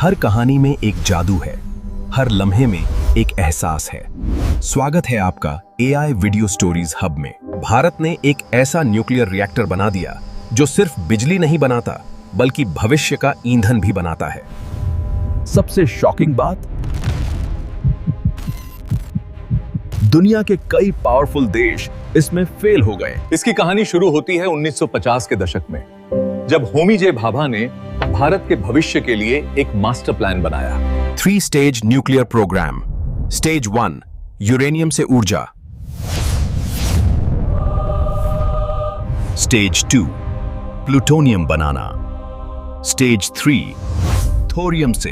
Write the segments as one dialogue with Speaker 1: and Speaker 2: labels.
Speaker 1: हर कहानी में एक जादू है, हर लम्हे में एक एहसास है। स्वागत है आपका AI वीडियो स्टोरीज हब में। भारत ने एक ऐसा न्यूक्लियर रिएक्टर बना दिया जो सिर्फ बिजली नहीं बनाता बल्कि भविष्य का ईंधन भी बनाता है। सबसे शॉकिंग बात, दुनिया के कई पावरफुल देश इसमें फेल हो गए।
Speaker 2: इसकी कहानी शुरू होती है 1950 के दशक में, जब होमी जे भाभा ने भारत के भविष्य के लिए एक मास्टर प्लान बनाया।
Speaker 1: 3 stage nuclear program. Stage 1 uranium से ऊर्जा, स्टेज 2 प्लूटोनियम बनाना, स्टेज 3 थोरियम से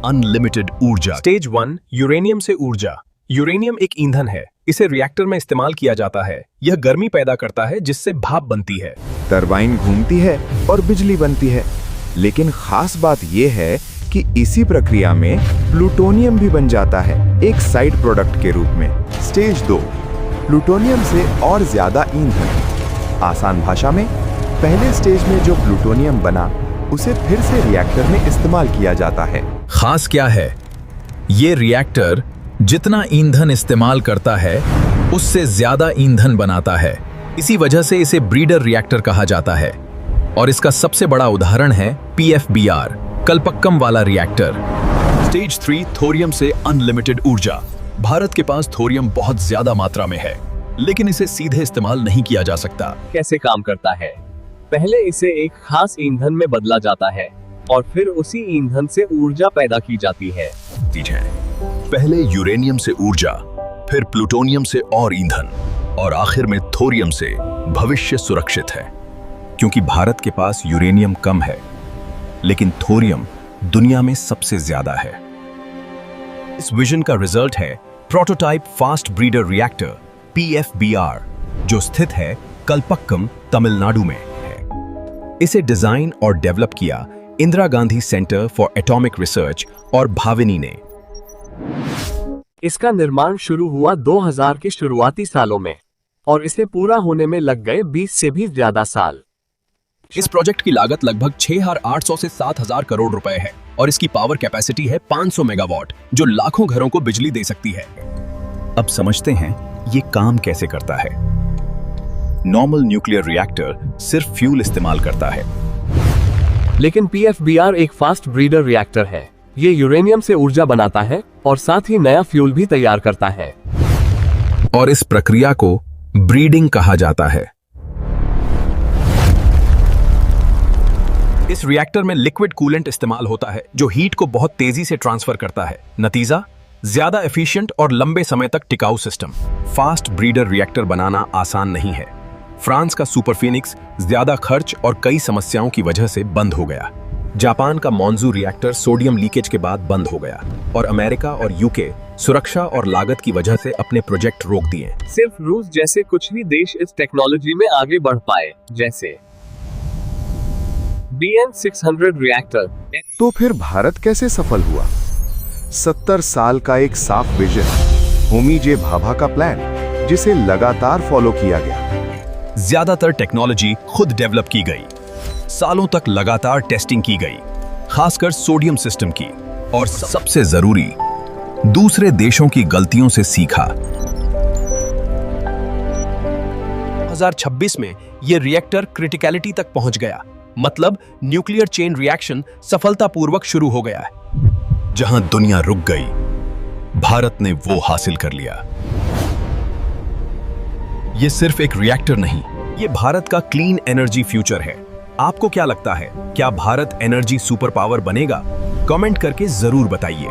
Speaker 1: अनलिमिटेड ऊर्जा। स्टेज 1 यूरेनियम से ऊर्जा। यूरेनियम एक ईंधन है, इसे रिएक्टर में इस्तेमाल किया जाता है। यह गर्मी पैदा करता है जिससे भाप बनती है,
Speaker 3: टरबाइन घूमती है और बिजली बनती है। लेकिन खास बात यह है कि इसी प्रक्रिया में प्लूटोनियम भी बन जाता है, एक साइड प्रोडक्ट के रूप में। स्टेज 2 प्लूटोनियम से और ज्यादा ईंधन। आसान भाषा में, पहले स्टेज में जो प्लूटोनियम बना उसे फिर से रिएक्टर में इस्तेमाल किया जाता है।
Speaker 1: खास क्या है, ये रिएक्टर जितना ईंधन इस्तेमाल करता है उससे ज्यादा ईंधन बनाता है। इसी वजह से इसे ब्रीडर रिएक्टर कहा जाता है। और इसका सबसे बड़ा उदाहरण है PFBR, कल्पक्कम वाला रिएक्टर। स्टेज 3 थोरियम से अनलिमिटेड ऊर्जा। भारत के पास थोरियम बहुत ज्यादा मात्रा में है, लेकिन इसे सीधे इस्तेमाल नहीं किया जा सकता।
Speaker 4: कैसे काम करता है? पहले इसे एक खास ईंधन में बदला जाता है और फिर उसी ईंधन से ऊर्जा पैदा की जाती है।
Speaker 1: पहले यूरेनियम से ऊर्जा, फिर प्लूटोनियम से और ईंधन, और आखिर में थोरियम से भविष्य सुरक्षित है। क्योंकि भारत के पास यूरेनियम कम है, लेकिन थोरियम दुनिया में सबसे ज्यादा है। इस विजन का रिजल्ट है prototype fast breeder reactor PFBR, जो स्थित है कल्पक्कम, तमिलनाडु में है। इसे डिजाइन और डेवलप किया Indira Gandhi centre for atomic research और भाविनी ने।
Speaker 4: इसका निर्माण शुरू हुआ 2000 के शुरुआती सालों में और इसे पूरा होने में लग गए 20 से भी ज्यादा साल।
Speaker 1: इस प्रोजेक्ट की लागत लगभग 6,800 से 7,000 करोड़ रुपए है और इसकी पावर कैपेसिटी है 500 मेगावाट, जो लाखों घरों को बिजली दे सकती है। अब समझते हैं ये काम कैसे करता है। नॉर्मल न्यूक्लियर रिएक्टर सिर्फ फ्यूल इस्तेमाल करता है,
Speaker 4: लेकिन PFBR एक फास्ट ब्रीडर रिएक्टर है। ये यूरेनियम से ऊर्जा बनाता है और साथ ही नया फ्यूल भी तैयार करता है।
Speaker 1: और इस प्रक्रिया को ब्रीडिंग कहा जाता है। इस रिएक्टर में लिक्विड कूलेंट इस्तेमाल होता है, जो हीट को बहुत तेजी से ट्रांसफर करता है। नतीजा, ज्यादा एफिशिएंट और लंबे समय तक टिकाऊ सिस्टम। फास्ट ब्रीडर रिएक्टर बनाना आसान नहीं है। फ्रांस का सुपर फीनिक्स ज्यादा खर्च और कई समस्याओं की वजह से बंद हो गया। जापान का मॉन्जू रिएक्टर सोडियम लीकेज के बाद बंद हो गया, और अमेरिका और UK सुरक्षा और लागत की वजह से अपने प्रोजेक्ट रोक दिए।
Speaker 4: सिर्फ रूस जैसे कुछ ही देश इस टेक्नोलॉजी में आगे बढ़ पाए, जैसे BN600 रिएक्टर।
Speaker 3: तो फिर भारत कैसे सफल हुआ? 70 साल का एक साफ विजन, होमी जे भाभा का प्लान, जिसे लगातार फॉलो किया गया।
Speaker 1: ज्यादातर टेक्नोलॉजी खुद डेवलप की गई, सालों तक लगातार टेस्टिंग की गई, खासकर सोडियम सिस्टम की, और सबसे जरूरी, दूसरे देशों की गलतियों से सीखा। 2026 में यह रिएक्टर क्रिटिकलिटी तक पहुंच गया, मतलब न्यूक्लियर चेन रिएक्शन सफलतापूर्वक शुरू हो गया है। जहां दुनिया रुक गई, भारत ने वो हासिल कर लिया। यह सिर्फ एक रिएक्टर नहीं, यह भारत का क्लीन एनर्जी फ्यूचर है। आपको क्या लगता है, क्या भारत एनर्जी सुपर पावर बनेगा? कमेंट करके जरूर बताइए।